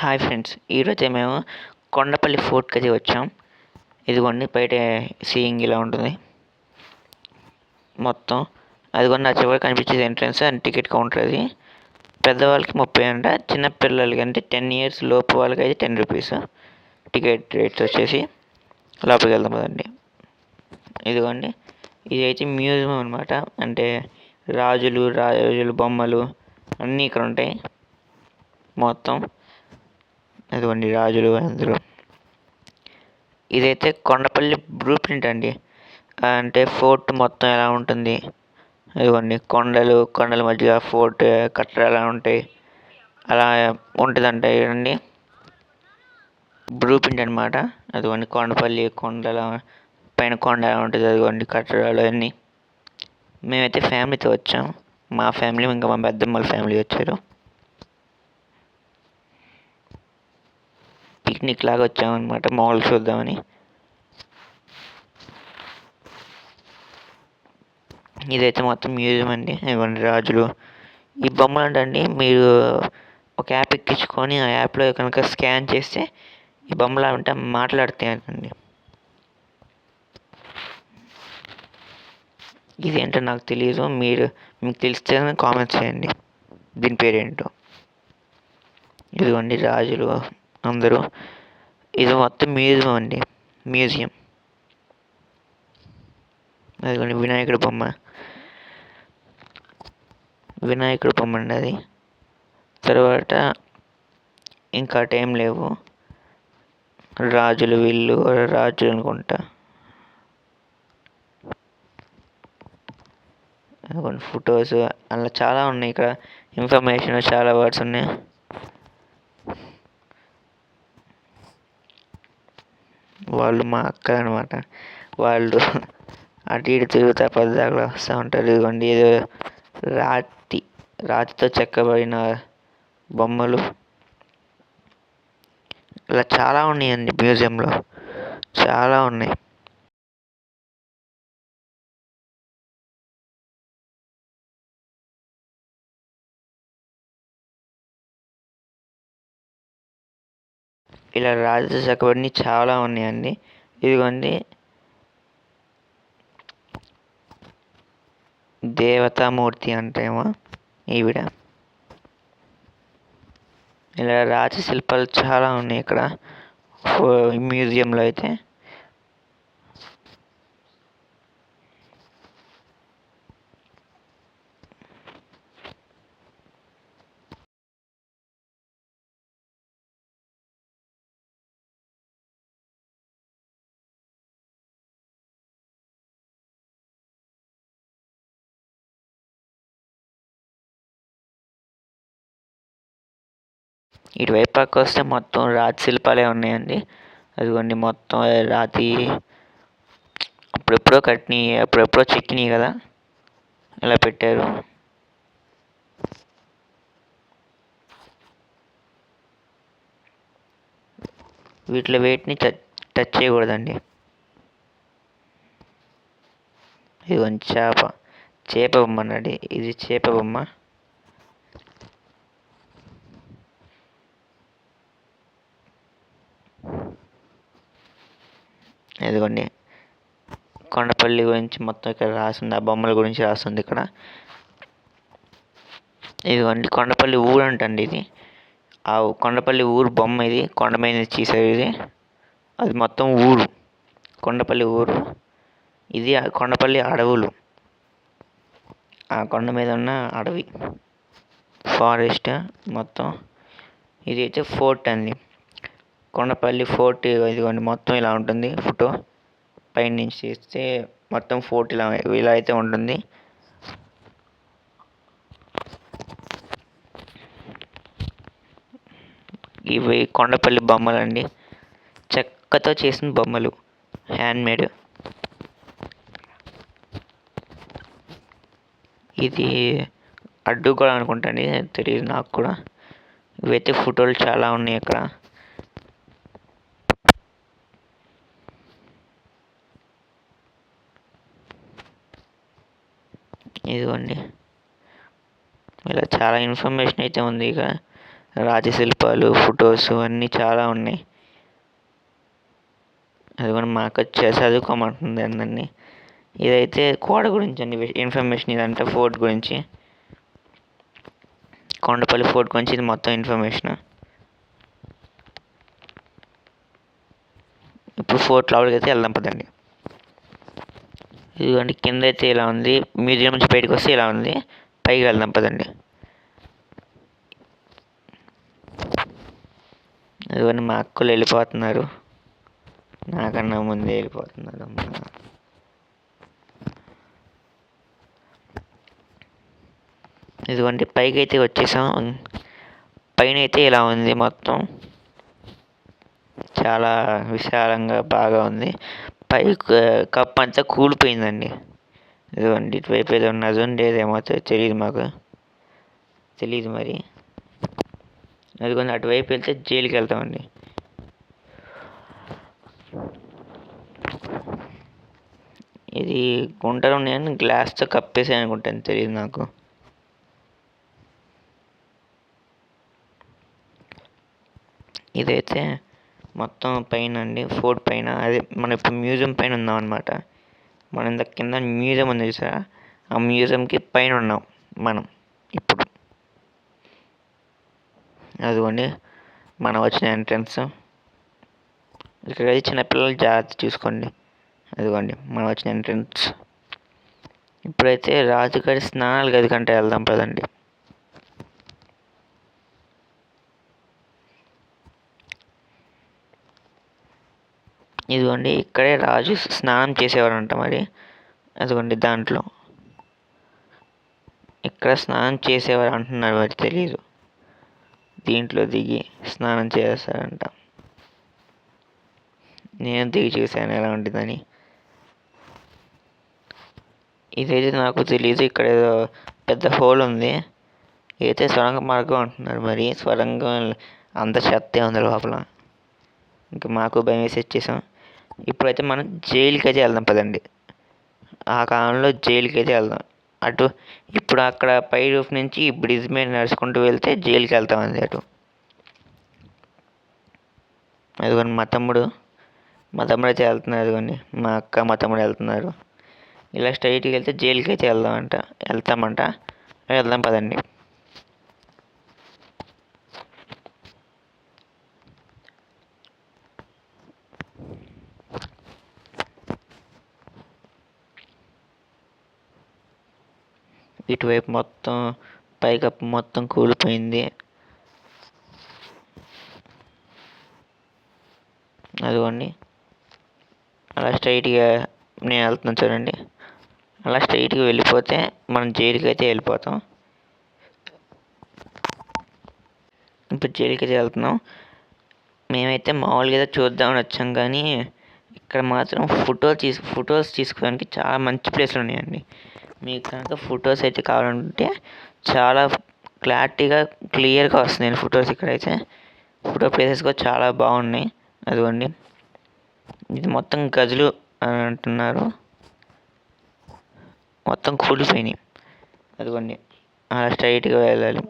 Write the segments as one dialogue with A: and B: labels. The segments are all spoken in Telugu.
A: హాయ్ ఫ్రెండ్స్, ఈరోజే మేము కొండపల్లి ఫోర్ట్కి అయితే వచ్చాం. ఇదిగోండి బయట సీయింగ్ ఇలా ఉంటుంది మొత్తం. అదిగోండి ఆ చివరి కనిపించేది ఎంట్రన్స్ అండ్ టికెట్ కౌంటర్. అది పెద్దవాళ్ళకి 30 అంట, చిన్నపిల్లలకి అంటే 10 ఇయర్స్ లోపు వాళ్ళకి అయితే 10 రూపీస్ టికెట్ రేట్స్ వచ్చేసి. లోపలికి వెళ్దాం కదండి. ఇదిగోండి ఇది అయితే మ్యూజియం అనమాట. అంటే రాజులు బొమ్మలు అన్నీ ఇక్కడ ఉంటాయి మొత్తం. అదిగోండి రాజులు అందరూ. ఇదైతే కొండపల్లి బ్లూ ప్రింట్ అండి. అంటే ఫోర్ట్ మొత్తం ఎలా ఉంటుంది, ఇదిగోండి కొండల మధ్య ఫోర్ట్ కట్టడాలు ఎలా ఉంటాయి అలా ఉంటుందంట. ఇదండి బ్లూ ప్రింట్ అనమాట. అదిగోండి కొండపల్లి కొండల పైన కొండ ఎలా ఉంటుంది, అదిగోండి కట్టడాలు అన్నీ. మేమైతే ఫ్యామిలీతో వచ్చాం. మా ఫ్యామిలీ ఇంకా మా పెద్దమ్మల ఫ్యామిలీ వచ్చారు. పిక్నిక్ లాగా వచ్చామన్నమాట, మాల్ చూద్దామని. ఇదైతే మొత్తం మ్యూజియం అండి. ఇవ్వండి రాజులు. ఈ బొమ్మలు అంటండి మీరు ఒక యాప్ ఎక్కించుకొని ఆ యాప్లో కనుక స్కాన్ చేస్తే ఈ బొమ్మలు అంటే మాట్లాడతాయి అండి. ఇది ఏంటో నాకు తెలియదు, మీకు తెలిస్తే కామెంట్స్ చేయండి దీని పేరేంటో. ఇదిగోండి రాజులు అందరూ. ఇది మొత్తం మ్యూజియం అండి, మ్యూజియం. అదిగోండి వినాయకుడి బొమ్మ అండి అది. తర్వాత ఇంకా టైం లేవు. రాజులు అనుకుంటా. అదిగోండి ఫొటోస్ అలా చాలా ఉన్నాయి ఇక్కడ. ఇన్ఫర్మేషన్ చాలా వర్డ్స్ ఉన్నాయి. వాళ్ళు మా అక్క అనమాట. వాళ్ళు అటు ఇటు తిరుగుతా పద్దాకలు వస్తూ ఉంటారు. ఇదిగోండి ఏదో రాతితో చెక్కబడిన బొమ్మలు ఇలా చాలా ఉన్నాయండి మ్యూజియంలో, చాలా ఉన్నాయి. ఇలా రాతితో చెక్కబడినవి చాలా ఉన్నాయండి. ఇదిగోండి దేవతామూర్తి అంటేమో ఈవిడ. ఇలా రాతి శిల్పాలు చాలా ఉన్నాయి ఇక్కడ మ్యూజియంలో అయితే. ఇటువైపు పక్క వస్తే మొత్తం రాతి శిల్పాలే ఉన్నాయండి. అదిగోండి మొత్తం రాతి అప్పుడెప్పుడో చెక్కినాయి కదా, ఇలా పెట్టారు. వీటిని టచ్ చేయకూడదండి. ఇదిగోండి చేప బొమ్మ అన్నది. ఇది చేప బొమ్మ. ఇదిగోండి కొండపల్లి గురించి మొత్తం ఇక్కడ రాసింది, ఆ బొమ్మల గురించి రాస్తుంది ఇక్కడ. ఇదిగోండి కొండపల్లి ఊరు అంటండి ఇది. ఆ కొండపల్లి ఊరు బొమ్మ ఇది, కొండ మీద తీసారు ఇది. అది మొత్తం ఊరు, కొండపల్లి ఊరు. ఇది కొండపల్లి అడవులు, ఆ కొండ మీద ఉన్న అడవి ఫారెస్ట్ మొత్తం. ఇది అయితే ఫోర్ట్ అండి, కొండపల్లి ఫోర్ట్. ఇదిగోండి మొత్తం ఇలా ఉంటుంది ఫోటో. పైన నుంచి తీస్తే మొత్తం ఫోర్ట్ ఇలా అయితే ఉంటుంది. ఇవి కొండపల్లి బొమ్మలు అండి, చెక్కతో చేసిన బొమ్మలు, హ్యాండ్మేడ్. ఇది అడ్డు కూడా అనుకుంటాండి, తెలియదు నాకు కూడా. ఇవైతే ఫోటోలు చాలా ఉన్నాయి ఇక్కడ. ఇదిగోండి ఇలా చాలా ఇన్ఫర్మేషన్ అయితే ఉంది ఇక. రాజశిల్పాలు ఫొటోస్ అన్నీ చాలా ఉన్నాయి. అది కూడా మా అక్క చదువుకోమంటుంది అందరినీ. ఇదైతే కోట గురించి అండి ఇన్ఫర్మేషన్. ఇదంతా ఫోర్ట్ గురించి, కొండపల్లి ఫోర్ట్ గురించి ఇది మొత్తం ఇన్ఫర్మేషన్. ఇప్పుడు ఫోర్ట్ లోపలికి అయితే వెళ్దాం పదండి. ఇదిగోండి కింద అయితే ఇలా ఉంది, మ్యూజియం నుంచి బయటకు వస్తే ఇలా ఉంది. పైకి వెళ్దాం పదండి. ఇదిగోండి మా అక్కలు వెళ్ళిపోతున్నారు, నాకన్నా ముందే వెళ్ళిపోతున్నారు. ఇదిగోండి పైకి అయితే వచ్చేసాం. పైన అయితే ఇలా ఉంది, మొత్తం చాలా విశాలంగా బాగా ఉంది. పై కప్ అంతా కూలిపోయిందండి. ఇదిగోండి ఇటువైపు ఏదో ఉన్నది ఏదేమో తెలియదు, మాకు తెలియదు మరి. అదిగోండి అటువైపు వెళ్తే జైలుకి వెళ్తామండి. ఇది గుంటలు ఉన్నాయని గ్లాస్తో కప్పేసి అనుకుంటాను, తెలియదు నాకు. ఇదైతే మొత్తం పైన అండి, ఫోర్ట్ పైన. అదే మనం ఇప్పుడు మ్యూజియం పైన ఉన్నాం అనమాట. మనం ఇంత కింద మ్యూజియం ఉంది చూసారా, ఆ మ్యూజియంకి పైన ఉన్నాం మనం ఇప్పుడు. అదిగోండి మనం వచ్చిన ఎంట్రన్స్. ఇక్కడైతే చిన్నపిల్లలు జాగ్రత్త చూసుకోండి. అదిగోండి మనం వచ్చిన ఎంట్రన్స్. ఇప్పుడైతే రాజుగారి స్నానాల గది కంటే వెళ్దాం పదండి. ఇదిగోండి ఇక్కడే రాజు స్నానం చేసేవారంట మరి. అదిగోండి దాంట్లో ఇక్కడ స్నానం చేసేవారు అంటున్నారు, మరి తెలీదు. దీంట్లో దిగి స్నానం చేస్తారంట. నేను దిగి చూశాను ఎలా ఉంటుందని. ఇదైతే నాకు తెలీదు. ఇక్కడ ఏదో పెద్ద హోల్ ఉంది, అయితే సొరంగ మార్గం అంటున్నారు. మరి సొరంగం అంత చెత్తే ఉంది లోపల. ఇంకా మాకు భయం వేసి వచ్చేసాం. ఇప్పుడైతే మనం జైలుకి అయితే వెళ్దాం పదండి. ఆ కాలంలో జైలుకి అయితే వెళ్దాం. అటు ఇప్పుడు అక్కడ పై రూఫ్ నుంచి బ్రిడ్జ్ మీద నడుచుకుంటూ వెళ్తే జైలుకి వెళ్తామండి అటు. అదిగోండి మా తమ్ముడు అయితే వెళ్తున్నారు. అదిగోండి మా అక్క మా తమ్ముడు వెళ్తున్నారు. ఇలా స్ట్రైట్కి వెళ్తే జైలుకి అయితే వెళ్తామంట. వెళ్దాం పదండి. ఇటువైపు మొత్తం పైకప్పు మొత్తం కూలిపోయింది. అదిగోండి అలా స్ట్రైట్గా నేను వెళ్తున్నాను చూడండి. అలా స్ట్రైట్గా వెళ్ళిపోతే మనం జైలుకి అయితే వెళ్ళిపోతాం. ఇప్పుడు జైలుకి అయితే వెళ్తున్నాం. మేమైతే మామూలుగా ఏదో చూద్దామని వచ్చాం, కానీ ఇక్కడ మాత్రం ఫొటోస్ తీసుకోవడానికి చాలా మంచి ప్లేస్లు ఉన్నాయండి. మీకు కనుక ఫొటోస్ అయితే కావాలంటే చాలా క్లియర్గా వస్తున్నాయి ఫొటోస్. ఇక్కడైతే ఫోటో ప్లేసెస్ కూడా చాలా బాగున్నాయి. అదిగోండి ఇది మొత్తం గజులు అని అంటున్నారు, మొత్తం కూలిపోయినాయి. అదిగోండి అలా స్ట్రైట్గా వెళ్ళాలి.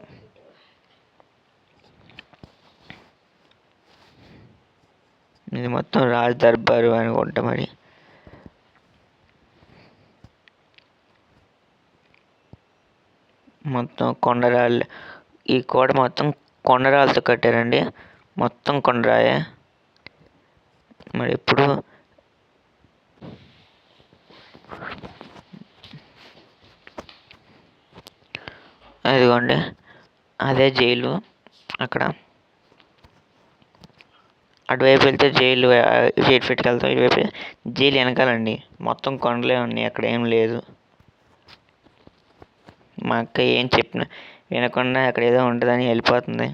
A: ఇది మొత్తం రాజ్ దర్బారు అనుకుంటా మరి. మొత్తం కొండరాళ్ళు. ఈ కోట మొత్తం కొండరాళ్ళతో కట్టారండి, మొత్తం కొండరాయే. మరి ఇప్పుడు అదిగోండి అదే జైలు. అక్కడ అటువైపు వెళ్తే జైలు ఫిట్కి వెళ్తాం. ఇటువైపు జైలు వెనకాలండి, మొత్తం కొండలే ఉన్నాయి, అక్కడ ఏం లేదు. మా అక్క ఏం చెప్పిన వినకుండా అక్కడ ఏదో ఉంటుందని వెళ్ళిపోతుంది.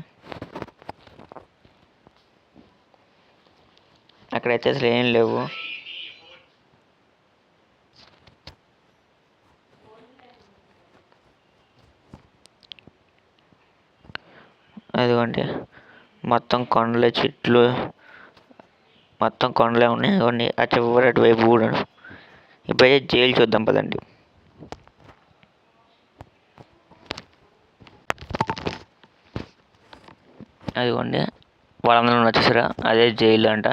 A: అక్కడైతే అసలు ఏం లేవు. అదిగోండి మొత్తం కొండలే, చెట్లు మొత్తం కొండలే ఉన్నాయి. అదిగోండి ఆ చివరి అటువైపు కూడా. ఇప్పుడైతే జైలు చూద్దాం పదండి. అదిగోండి వాళ్ళందరూ వచ్చేసారా, అదే జైలు అంట.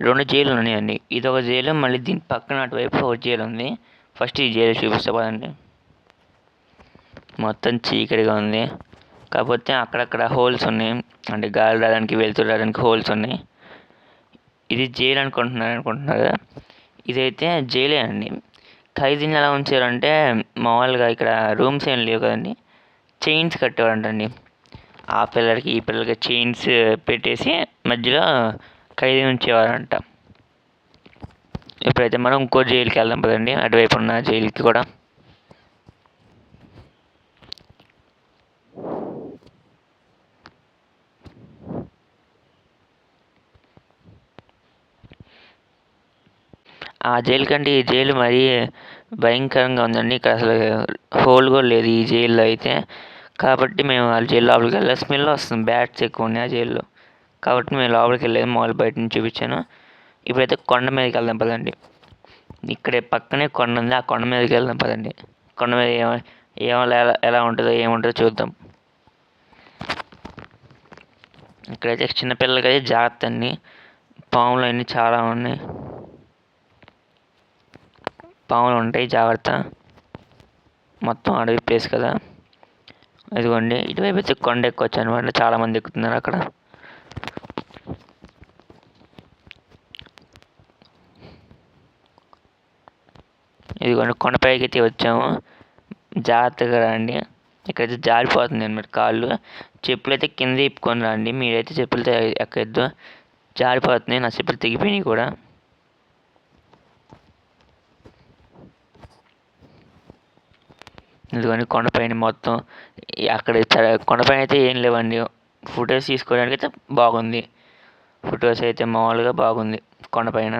A: 2 జైలు ఉన్నాయండి. ఇదొక జైలు, మళ్ళీ దీని పక్కన అటువైపు ఒక జైలు ఉంది. ఫస్ట్ ఈ జైలు చూపిస్తా పదండి. మొత్తం చీకటిగా ఉంది, కాకపోతే అక్కడక్కడ హోల్స్ ఉన్నాయి, అంటే గాలి రావడానికి వెళ్తూ రావడానికి హోల్స్ ఉన్నాయి. ఇది జైలు అనుకుంటున్నారు. ఇదైతే జైలే అండి. ఖైదీని ఎలా ఉంచారంటే మామూలుగా ఇక్కడ రూమ్స్ ఏం లేవు కదండి, చైన్స్ కట్టేవారంటండి. ఆ పిల్లలకి ఈ పిల్లలకి చైన్స్ పెట్టేసి మధ్యలో ఖైదీ ఉంచేవారంట. ఇప్పుడైతే మనం ఇంకో జైలుకి వెళ్దాం పదండి, అటువైపు ఉన్న జైలుకి కూడా. ఆ జైలు కంటే ఈ జైలు మరీ భయంకరంగా ఉందండి. ఇక్కడ అసలు హోల్ కూడా లేదు ఈ జైల్లో అయితే. కాబట్టి మేము ఆ జైలు లోపలికి వెళ్ళి స్మెల్ వస్తుంది, బ్యాట్స్ ఎక్కువ ఉన్నాయి ఆ జైల్లో. కాబట్టి మేము లోపలికి వెళ్ళలేదు, మామూలు బయట నుంచి చూపించాను. ఇప్పుడైతే కొండ మీదకి వెళ్దాం పదండి. ఇక్కడే పక్కనే కొండ ఉంది, ఆ కొండ మీదకి వెళ్దాం పదండి. కొండ మీద ఎలా ఉంటుందో ఏముంటుందో చూద్దాం. ఇక్కడైతే చిన్నపిల్లలకి అయితే జాగ్రత్త అండి, పాములు అన్నీ చాలా ఉన్నాయి, పాములు ఉంటాయి జాగ్రత్త. మొత్తం అడవి ప్లేస్ కదా. ఇదిగోండి ఇటువైపు అయితే కొండ ఎక్కొచ్చు అనమాట, చాలామంది ఎక్కుతున్నారు అక్కడ. ఇదిగోండి కొండపైకి అయితే వచ్చాము, జాగ్రత్తగా రండి. ఇక్కడైతే జారిపోతుంది అనమాట కాళ్ళు. చెప్పులు అయితే కింద ఇప్పుకొని రండి, మీరైతే చెప్పులతో ఎక్కద్దు, జారిపోతున్నాయి. నా చెప్పులు తెగిపోయినాయి కూడా. ఇదిగోండి కొండపైన మొత్తం అక్కడ కొండపైన అయితే ఏం లేవండి. ఫొటోస్ తీసుకోవడానికి అయితే బాగుంది, ఫొటోస్ అయితే మామూలుగా బాగుంది. కొండపైన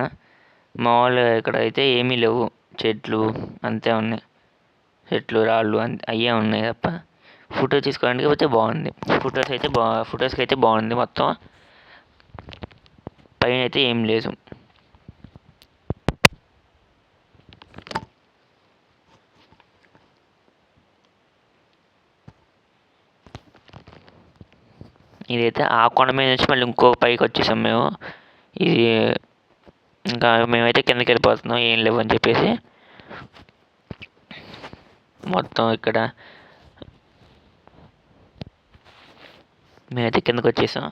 A: మామూలుగా ఇక్కడ అయితే ఏమీ లేవు, చెట్లు అంతే ఉన్నాయి, చెట్లు రాళ్ళు అయ్యే ఉన్నాయి తప్ప ఫోటో తీసుకోవడానికి అయితే బాగుంది. ఫొటోస్కి అయితే బాగుంది. మొత్తం పైన అయితే ఏం లేదు. ఇదైతే ఆ కొండ మీద నుంచి మళ్ళీ ఇంకో పైకి వచ్చేసాం మేము. ఇది ఇంకా మేమైతే కిందకి వెళ్ళిపోతున్నాం ఏం లేవు అని చెప్పేసి. మొత్తం ఇక్కడ మేమైతే కిందకి వచ్చేసాం.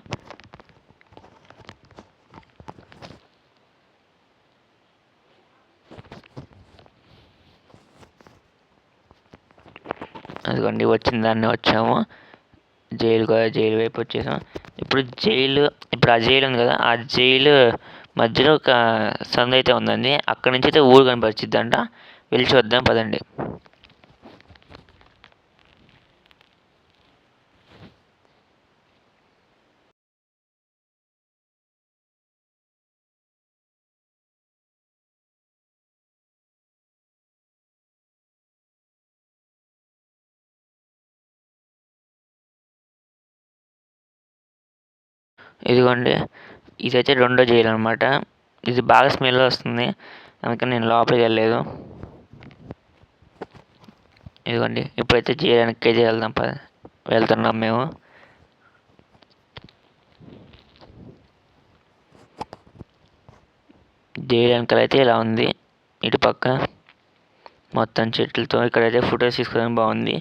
A: అదిగోండి వచ్చిన దాన్ని వచ్చాము, జైలు వైపు వచ్చేసాం. ఇప్పుడు ఆ జైలు ఉంది కదా, ఆ జైలు మధ్యలో ఒక సందు అయితే ఉందండి. అక్కడి నుంచి అయితే ఊరు కనిపించిద్దంట, వెళ్ళి చూద్దాం పదండి. ఇదిగోండి ఇదైతే 2వ జైలు అనమాట. ఇది బాగా స్మెల్ వస్తుంది, అందుకని నేను లోపలికి వెళ్ళలేదు. ఇదిగోండి ఇప్పుడైతే జైలు వెనక్కి వెళ్తున్నాం మేము. జైలు వెనకాలైతే ఇలా ఉంది, ఇటు పక్క మొత్తం చెట్లతో. ఇక్కడైతే ఫొటోస్ తీసుకోవడానికి బాగుంది.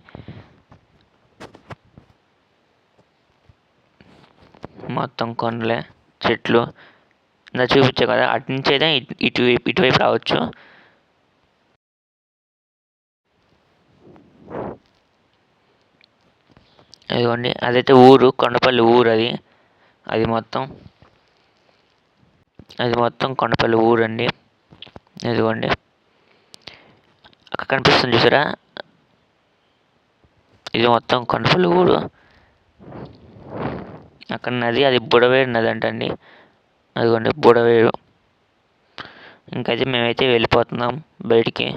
A: మొత్తం కొండలే, చెట్లు. ఇంకా చూపించా కదా, అటు నుంచి అయితే ఇటువైపు రావచ్చు. ఇదిగోండి అదైతే ఊరు, కొండపల్లి ఊరు. అది మొత్తం కొండపల్లి ఊరు అండి. ఇదిగోండి అక్కడ కనిపిస్తుంది చూసారా, ఇది మొత్తం కొండపల్లి ఊరు. అక్కడ నది, అది బుడవేరు నది అంటండి. అదిగోండి బుడవేరు. ఇంకైతే మేమైతే వెళ్ళిపోతున్నాం బయటికి.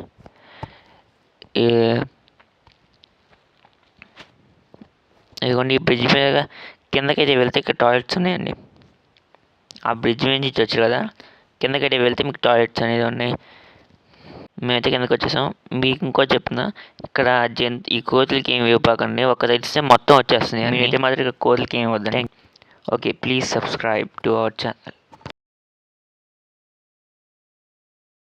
A: ఇదిగోండి ఈ బ్రిడ్జ్ మీద కిందకైతే వెళ్తే ఇక్కడ టాయిలెట్స్ ఉన్నాయండి. ఆ బ్రిడ్జ్ మీద నుంచి వచ్చారు కదా, కిందకైతే వెళ్తే మీకు టాయిలెట్స్ అనేది ఉన్నాయి. మేమైతే కిందకి వచ్చేసాం. మీకు ఇంకో చెప్తున్నా, ఇక్కడ ఈ కోతులకి ఏమి ఇవ్వకండి, ఒక తెచ్చితే మొత్తం వచ్చేస్తుంది. మీరైతే మాత్రం ఇక్కడ కోతులకి ఏమి ఇవ్వద్దండి. Okay, please subscribe to our channel.